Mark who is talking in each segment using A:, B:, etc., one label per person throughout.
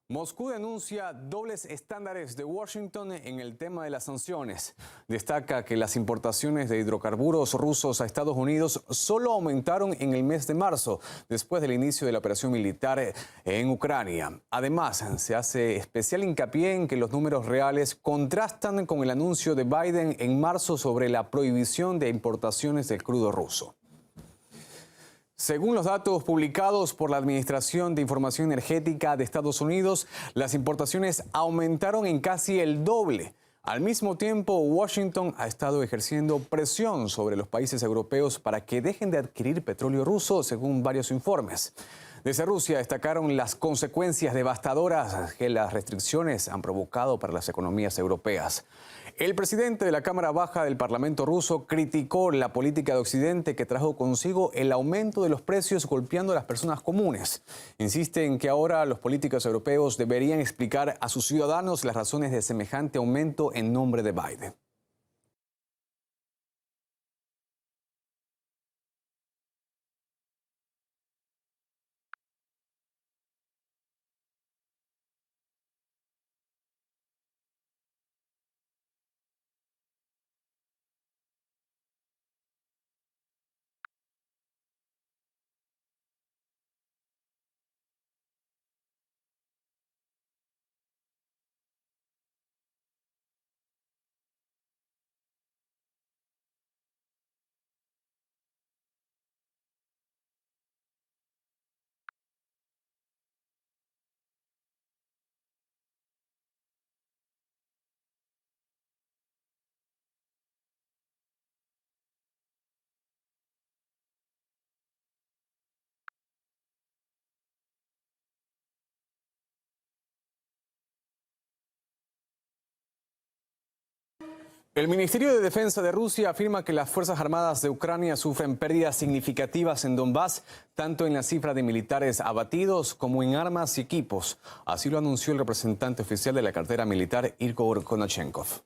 A: Moscú denuncia dobles estándares de Washington en el tema de las sanciones. Destaca que las importaciones de hidrocarburos rusos a Estados Unidos solo aumentaron en el mes de marzo, después del inicio de la operación militar en Ucrania. Además, se hace especial hincapié en que los números reales contrastan con el anuncio de Biden en marzo sobre la prohibición de importaciones del crudo ruso. Según los datos publicados por la Administración de Información Energética de Estados Unidos, las importaciones aumentaron en casi el doble. Al mismo tiempo, Washington ha estado ejerciendo presión sobre los países europeos para que dejen de adquirir petróleo ruso, según varios informes. Desde Rusia destacaron las consecuencias devastadoras que las restricciones han provocado para las economías europeas. El presidente de la Cámara Baja del Parlamento ruso criticó la política de Occidente que trajo consigo el aumento de los precios golpeando a las personas comunes. Insiste en que ahora los políticos europeos deberían explicar a sus ciudadanos las razones de semejante aumento en nombre de Biden. El Ministerio de Defensa de Rusia afirma que las Fuerzas Armadas de Ucrania sufren pérdidas significativas en Donbass, tanto en la cifra de militares abatidos como en armas y equipos. Así lo anunció el representante oficial de la cartera militar, Igor Konachenkov.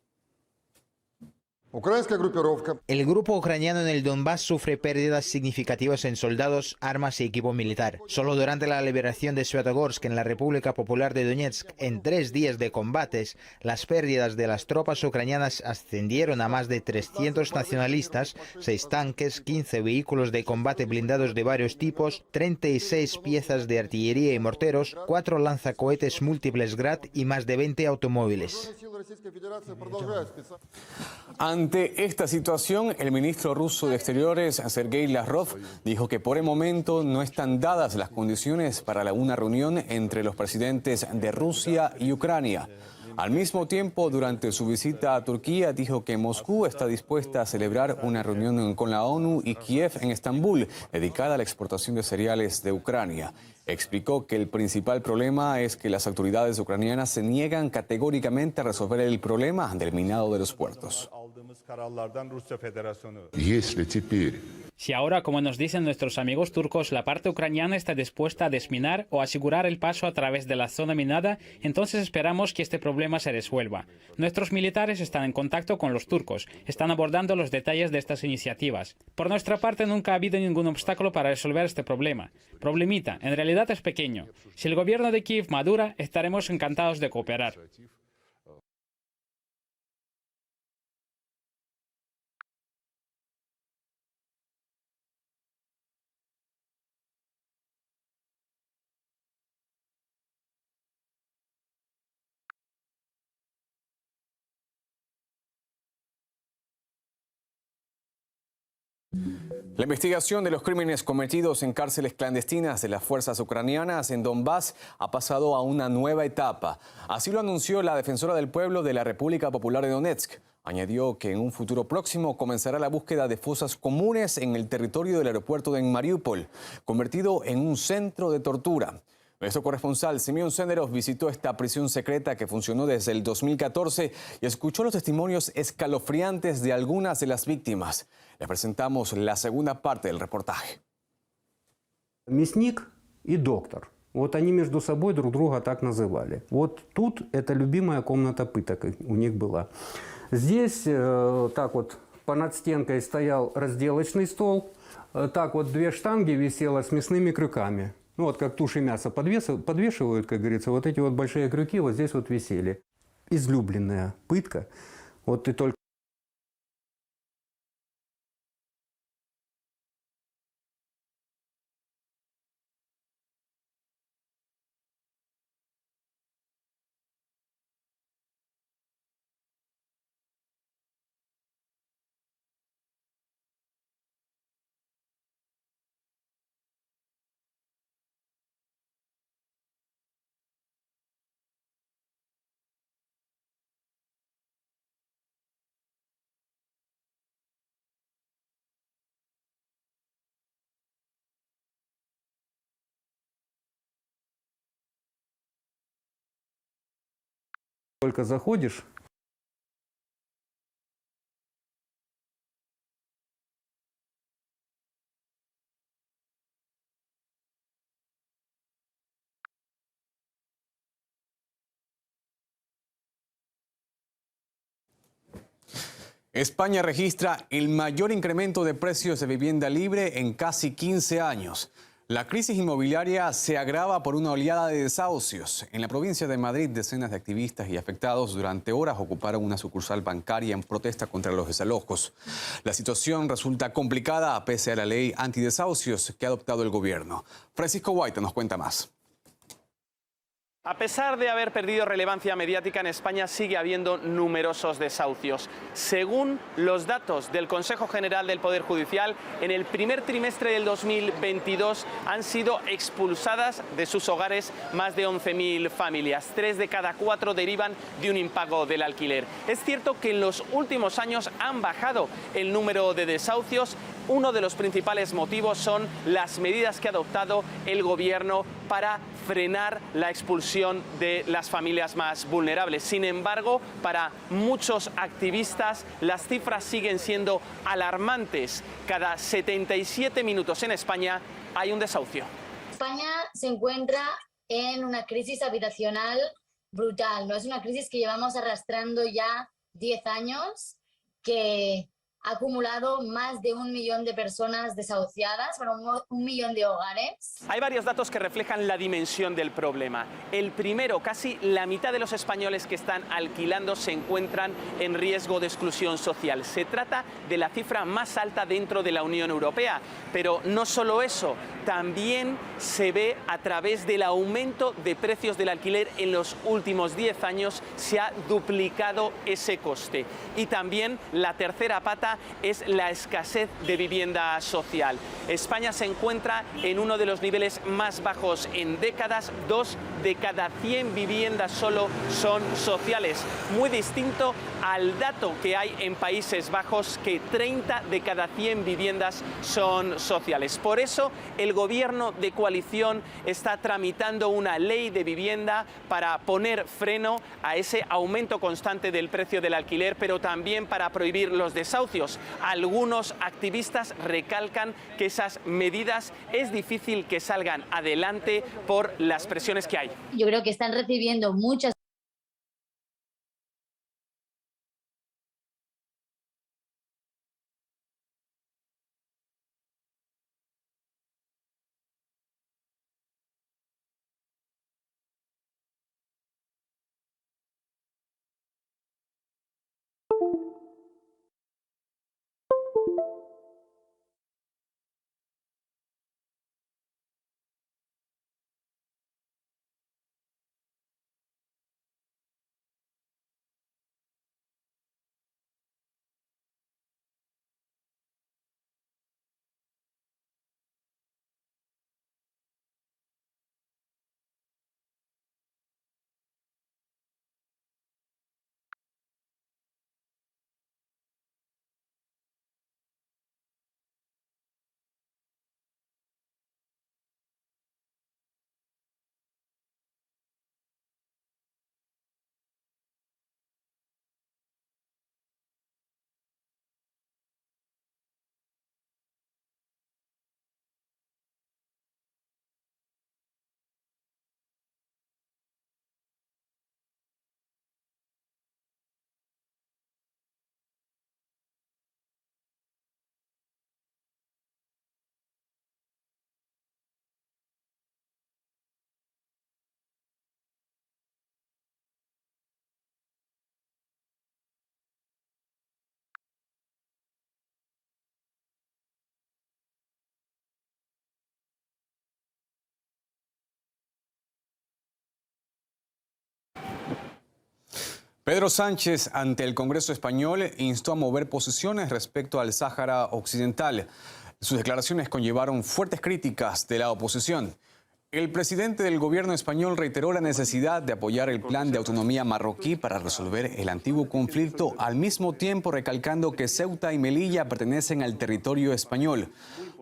B: El grupo ucraniano en el Donbass sufre pérdidas significativas en soldados, armas y equipo militar. Solo durante la liberación de Sviatogorsk en la República Popular de Donetsk, en 3 días de combates, las pérdidas de las tropas ucranianas ascendieron a más de 300 nacionalistas, 6 tanques, 15 vehículos de combate blindados de varios tipos, 36 piezas de artillería y morteros, 4 lanzacohetes múltiples Grad y más de 20 automóviles.
A: Ante esta situación, el ministro ruso de Exteriores, Sergei Lavrov, dijo que por el momento no están dadas las condiciones para una reunión entre los presidentes de Rusia y Ucrania. Al mismo tiempo, durante su visita a Turquía, dijo que Moscú está dispuesta a celebrar una reunión con la ONU y Kiev en Estambul, dedicada a la exportación de cereales de Ucrania. Explicó que el principal problema es que las autoridades ucranianas se niegan categóricamente a resolver el problema del minado de los puertos.
C: Si ahora, como nos dicen nuestros amigos turcos, la parte ucraniana está dispuesta a desminar o asegurar el paso a través de la zona minada, entonces esperamos que este problema se resuelva. Nuestros militares están en contacto con los turcos, están abordando los detalles de estas iniciativas. Por nuestra parte, nunca ha habido ningún obstáculo para resolver este problema. Problemita, en realidad es pequeño. Si el gobierno de Kiev madura, estaremos encantados de cooperar.
A: La investigación de los crímenes cometidos en cárceles clandestinas de las fuerzas ucranianas en Donbass ha pasado a una nueva etapa. Así lo anunció la defensora del pueblo de la República Popular de Donetsk. Añadió que en un futuro próximo comenzará la búsqueda de fosas comunes en el territorio del aeropuerto de Mariupol, convertido en un centro de tortura. Nuestro corresponsal Simeón Senderov visitó esta prisión secreta que funcionó desde el 2014 y escuchó los testimonios escalofriantes de algunas de las víctimas. Les presentamos la segunda parte del reportaje.
D: Мясник и доктор. Вот они между собой друг друга так называли. Вот тут это любимая комната пыток у них была. Здесь так вот понад стенкой стоял разделочный стол. Так вот 2 штанги висело с мясными крюками. Ну вот как туши мяса подвешивают, как говорится, вот эти вот большие крюки вот здесь вот висели. Излюбленная пытка. Вот ты только заходишь,
A: España registra el mayor incremento de precios de vivienda libre en casi 15 años. La crisis inmobiliaria se agrava por una oleada de desahucios. En la provincia de Madrid, decenas de activistas y afectados durante horas ocuparon una sucursal bancaria en protesta contra los desalojos. La situación resulta complicada pese a la ley antidesahucios que ha adoptado el gobierno. Francisco Guaita nos cuenta más.
E: A pesar de haber perdido relevancia mediática, en España sigue habiendo numerosos desahucios. Según los datos del Consejo General del Poder Judicial, en el primer trimestre del 2022 han sido expulsadas de sus hogares más de 11.000 familias. 3 de cada 4 derivan de un impago del alquiler. Es cierto que en los últimos años han bajado el número de desahucios. Uno de los principales motivos son las medidas que ha adoptado el gobierno para frenar la expulsión de las familias más vulnerables. Sin embargo, para muchos activistas las cifras siguen siendo alarmantes. Cada 77 minutos en España hay un desahucio.
F: España se encuentra en una crisis habitacional brutal, ¿no? Es una crisis que llevamos arrastrando ya 10 años, que ha acumulado más de 1 millón de personas desahuciadas, bueno, 1 millón de hogares.
E: Hay varios datos que reflejan la dimensión del problema. El primero, casi la mitad de los españoles que están alquilando se encuentran en riesgo de exclusión social. Se trata de la cifra más alta dentro de la Unión Europea. Pero no solo eso, también se ve a través del aumento de precios del alquiler en los últimos 10 años, se ha duplicado ese coste. Y también la tercera pata es la escasez de vivienda social. España se encuentra en uno de los niveles más bajos en décadas. 2 de cada 100 viviendas solo son sociales. Muy distinto al dato que hay en Países Bajos, que 30 de cada 100 viviendas son sociales. Por eso el gobierno de coalición está tramitando una ley de vivienda para poner freno a ese aumento constante del precio del alquiler, pero también para prohibir los desahucios. Algunos activistas recalcan que esas medidas es difícil que salgan adelante por las presiones que hay.
F: Yo creo que están recibiendo muchas
A: Pedro Sánchez, ante el Congreso español, instó a mover posiciones respecto al Sáhara Occidental. Sus declaraciones conllevaron fuertes críticas de la oposición. El presidente del gobierno español reiteró la necesidad de apoyar el plan de autonomía marroquí para resolver el antiguo conflicto, al mismo tiempo recalcando que Ceuta y Melilla pertenecen al territorio español.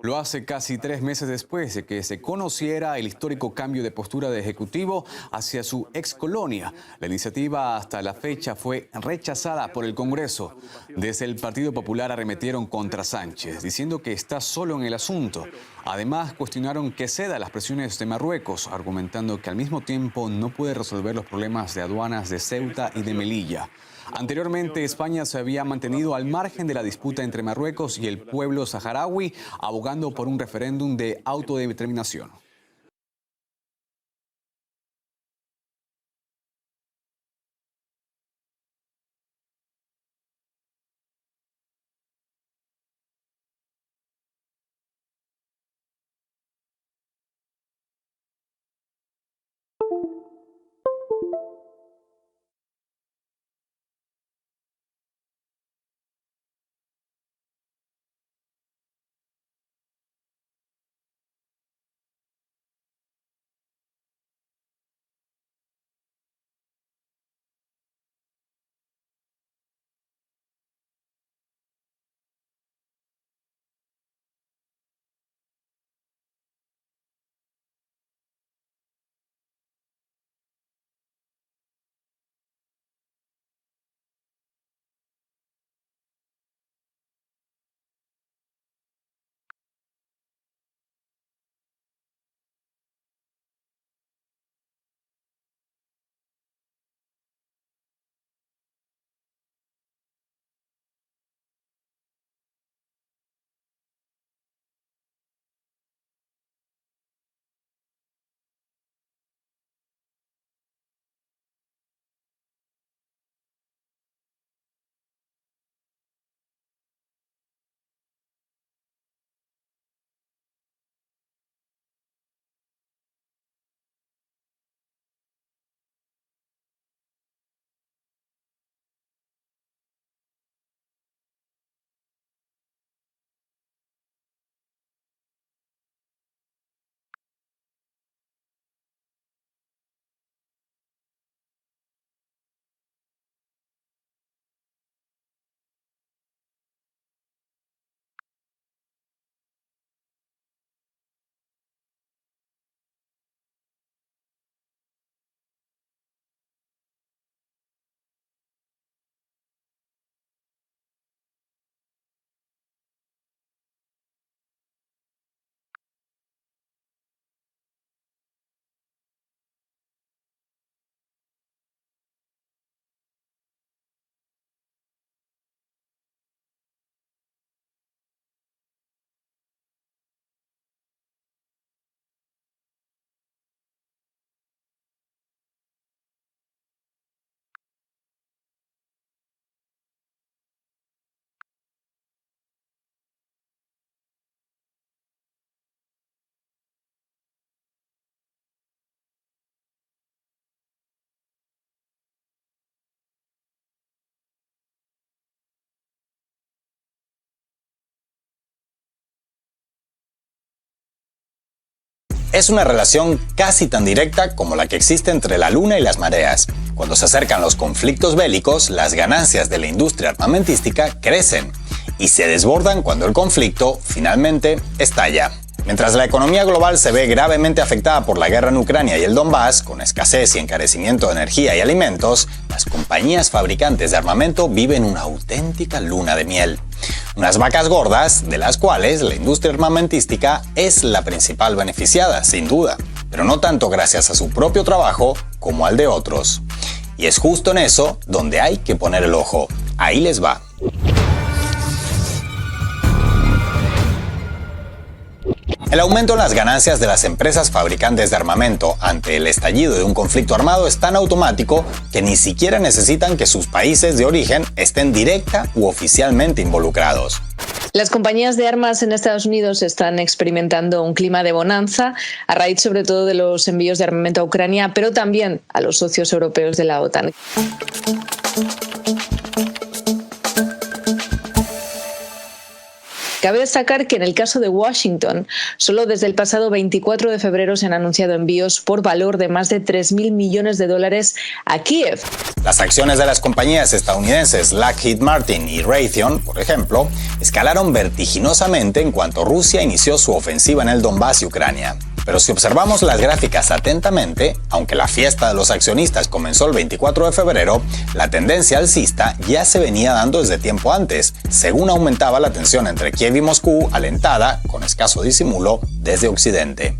A: Lo hace casi 3 meses después de que se conociera el histórico cambio de postura del Ejecutivo hacia su excolonia. La iniciativa hasta la fecha fue rechazada por el Congreso. Desde el Partido Popular arremetieron contra Sánchez, diciendo que está solo en el asunto. Además, cuestionaron que ceda a las presiones de Marruecos, argumentando que al mismo tiempo no puede resolver los problemas de aduanas de Ceuta y de Melilla. Anteriormente, España se había mantenido al margen de la disputa entre Marruecos y el pueblo saharaui, abogando por un referéndum de autodeterminación.
G: Es una relación casi tan directa como la que existe entre la luna y las mareas. Cuando se acercan los conflictos bélicos, las ganancias de la industria armamentística crecen y se desbordan cuando el conflicto finalmente estalla. Mientras la economía global se ve gravemente afectada por la guerra en Ucrania y el Donbass, con escasez y encarecimiento de energía y alimentos, las compañías fabricantes de armamento viven una auténtica luna de miel. Unas vacas gordas, de las cuales la industria armamentística es la principal beneficiada, sin duda, pero no tanto gracias a su propio trabajo como al de otros. Y es justo en eso donde hay que poner el ojo. Ahí les va. El aumento en las ganancias de las empresas fabricantes de armamento ante el estallido de un conflicto armado es tan automático que ni siquiera necesitan que sus países de origen estén directa u oficialmente involucrados.
H: Las compañías de armas en Estados Unidos están experimentando un clima de bonanza a raíz sobre todo de los envíos de armamento a Ucrania, pero también a los socios europeos de la OTAN. Cabe destacar que en el caso de Washington, solo desde el pasado 24 de febrero se han anunciado envíos por valor de más de $3.000 millones a Kiev.
G: Las acciones de las compañías estadounidenses Lockheed Martin y Raytheon, por ejemplo, escalaron vertiginosamente en cuanto Rusia inició su ofensiva en el Donbass y Ucrania. Pero si observamos las gráficas atentamente, aunque la fiesta de los accionistas comenzó el 24 de febrero, la tendencia alcista ya se venía dando desde tiempo antes, según aumentaba la tensión entre Kiev y Moscú, alentada, con escaso disimulo, desde Occidente.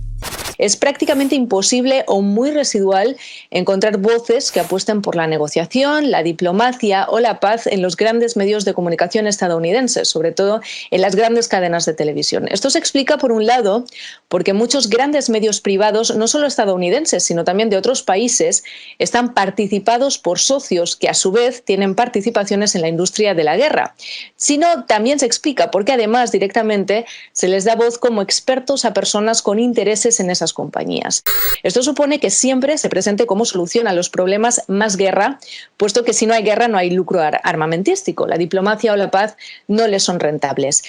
H: Es prácticamente imposible o muy residual encontrar voces que apuesten por la negociación, la diplomacia o la paz en los grandes medios de comunicación estadounidenses, sobre todo en las grandes cadenas de televisión. Esto se explica, por un lado, porque muchos grandes medios privados, no solo estadounidenses, sino también de otros países, están participados por socios que, a su vez, tienen participaciones en la industria de la guerra. Sino también se explica porque, además, directamente se les da voz como expertos a personas con intereses en esas compañías. Esto supone que siempre se presente como solución a los problemas más guerra, puesto que si no hay guerra no hay lucro armamentístico. La diplomacia o la paz no les son rentables.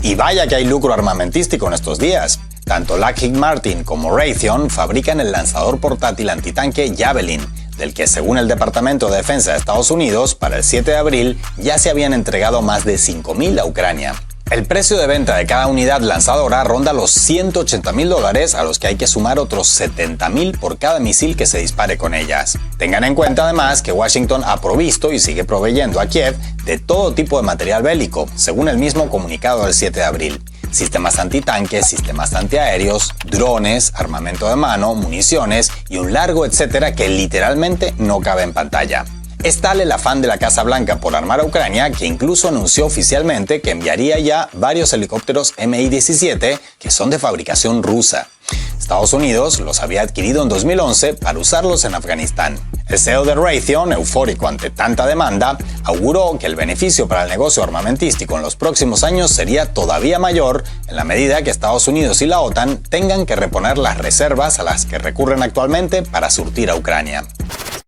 G: Y vaya que hay lucro armamentístico en estos días. Tanto Lockheed Martin como Raytheon fabrican el lanzador portátil antitanque Javelin, del que, según el Departamento de Defensa de Estados Unidos, para el 7 de abril ya se habían entregado más de 5.000 a Ucrania. El precio de venta de cada unidad lanzadora ronda los $180.000, a los que hay que sumar otros $70.000 por cada misil que se dispare con ellas. Tengan en cuenta además que Washington ha provisto y sigue proveyendo a Kiev de todo tipo de material bélico, según el mismo comunicado del 7 de abril. Sistemas antitanques, sistemas antiaéreos, drones, armamento de mano, municiones y un largo etcétera que literalmente no cabe en pantalla. Es tal el afán de la Casa Blanca por armar a Ucrania que incluso anunció oficialmente que enviaría ya varios helicópteros Mi-17 que son de fabricación rusa. Estados Unidos los había adquirido en 2011 para usarlos en Afganistán. El CEO de Raytheon, eufórico ante tanta demanda, auguró que el beneficio para el negocio armamentístico en los próximos años sería todavía mayor en la medida que Estados Unidos y la OTAN tengan que reponer las reservas a las que recurren actualmente para surtir a Ucrania.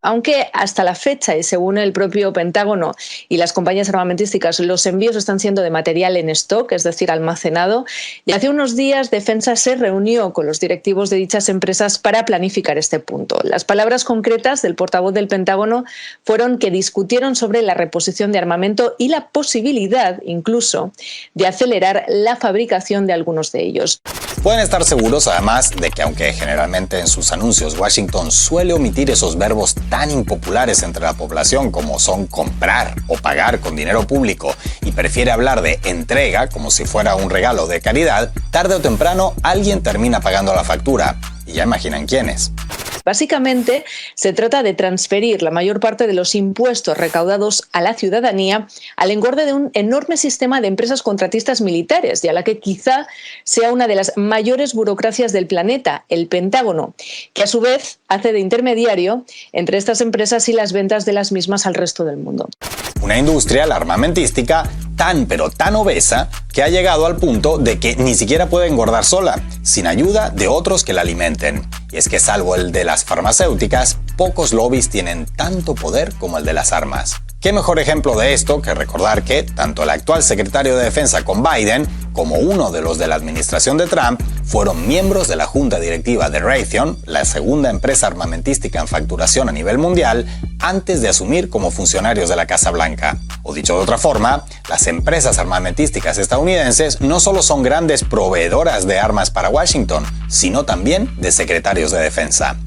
H: Aunque hasta la fecha, y según el propio Pentágono y las compañías armamentísticas, los envíos están siendo de material en stock, es decir, almacenado, y hace unos días Defensa se reunió con los directivos de dichas empresas para planificar este punto. Las palabras concretas del portavoz del Pentágono fueron que discutieron sobre la reposición de armamento y la posibilidad, incluso, de acelerar la fabricación de algunos de ellos.
G: Pueden estar seguros, además, de que aunque generalmente en sus anuncios Washington suele omitir esos verbos tan impopulares entre la población como son comprar o pagar con dinero público y prefiere hablar de entrega como si fuera un regalo de caridad, tarde o temprano alguien termina pagando la factura. Y ya imaginan quiénes.
H: Básicamente, se trata de transferir la mayor parte de los impuestos recaudados a la ciudadanía al engorde de un enorme sistema de empresas contratistas militares y a la que quizá sea una de las mayores burocracias del planeta, el Pentágono, que a su vez hace de intermediario entre estas empresas y las ventas de las mismas al resto del mundo.
G: Una industria, la armamentística, tan pero tan obesa que ha llegado al punto de que ni siquiera puede engordar sola, sin ayuda de otros que la alimenten. Y es que salvo el de las farmacéuticas, pocos lobbies tienen tanto poder como el de las armas. ¿Qué mejor ejemplo de esto que recordar que tanto el actual secretario de Defensa con Biden como uno de los de la administración de Trump fueron miembros de la junta directiva de Raytheon, la segunda empresa armamentística en facturación a nivel mundial, antes de asumir como funcionarios de la Casa Blanca? O dicho de otra forma, las empresas armamentísticas estadounidenses no solo son grandes proveedoras de armas para Washington, sino también de secretarios de defensa.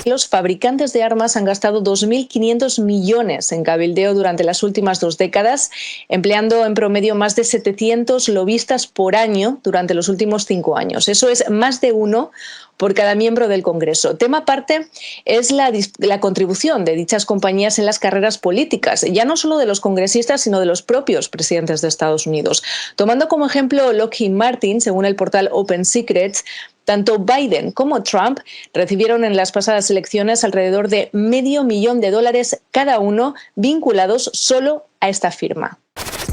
H: Los fabricantes de armas han gastado 2.500 millones en cabildeo durante las últimas 2 décadas, empleando en promedio más de 700 lobistas por año durante los últimos 5 años. Eso es más de uno por cada miembro del Congreso. Tema aparte es la contribución de dichas compañías en las carreras políticas, ya no solo de los congresistas, sino de los propios presidentes de Estados Unidos. Tomando como ejemplo Lockheed Martin, según el portal Open Secrets, tanto Biden como Trump recibieron en las pasadas elecciones alrededor de $500,000 cada uno vinculados solo a esta firma.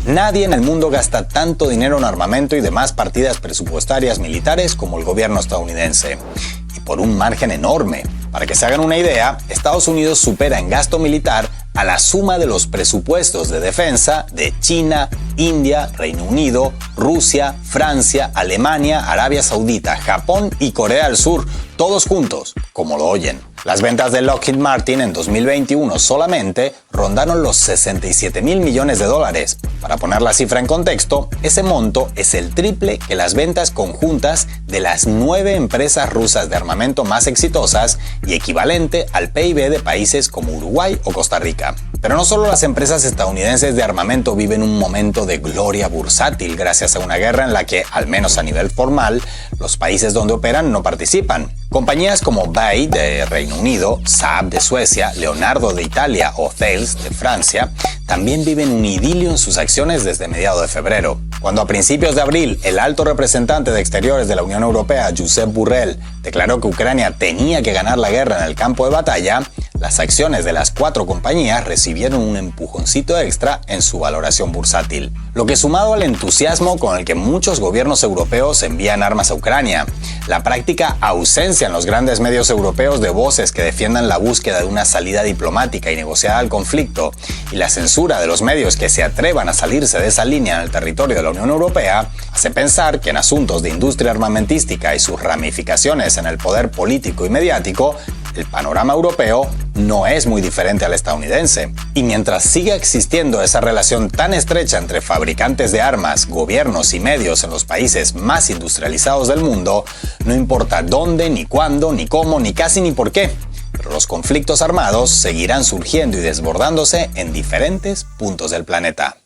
G: Nadie en el mundo gasta tanto dinero en armamento y demás partidas presupuestarias militares como el gobierno estadounidense. Y por un margen enorme. Para que se hagan una idea, Estados Unidos supera en gasto militar a la suma de los presupuestos de defensa de China, India, Reino Unido, Rusia, Francia, Alemania, Arabia Saudita, Japón y Corea del Sur, todos juntos, como lo oyen. Las ventas de Lockheed Martin en 2021 solamente rondaron los 67.000 millones de dólares. Para poner la cifra en contexto, ese monto es el triple que las ventas conjuntas de las 9 empresas rusas de armamento más exitosas y equivalente al PIB de países como Uruguay o Costa Rica. Pero no solo las empresas estadounidenses de armamento viven un momento de gloria bursátil gracias a una guerra en la que, al menos a nivel formal, los países donde operan no participan. Compañías como BAE de Reino Unido, Saab de Suecia, Leonardo de Italia o Thales de Francia también viven un idilio en sus acciones desde mediados de febrero. Cuando a principios de abril el alto representante de Exteriores de la Unión Europea, Josep Borrell, declaró que Ucrania tenía que ganar la guerra en el campo de batalla, las acciones de las 4 compañías recibieron un empujoncito extra en su valoración bursátil. Lo que, sumado al entusiasmo con el que muchos gobiernos europeos envían armas a Ucrania, la práctica ausencia en los grandes medios europeos de voces que defiendan la búsqueda de una salida diplomática y negociada al conflicto, y la censura de los medios que se atrevan a salirse de esa línea en el territorio de la Unión Europea, hace pensar que en asuntos de industria armamentística y sus ramificaciones en el poder político y mediático, el panorama europeo no es muy diferente al estadounidense. Y mientras siga existiendo esa relación tan estrecha entre fabricantes de armas, gobiernos y medios en los países más industrializados del mundo, no importa dónde, ni cuándo, ni cómo, ni casi ni por qué, pero los conflictos armados seguirán surgiendo y desbordándose en diferentes puntos del planeta.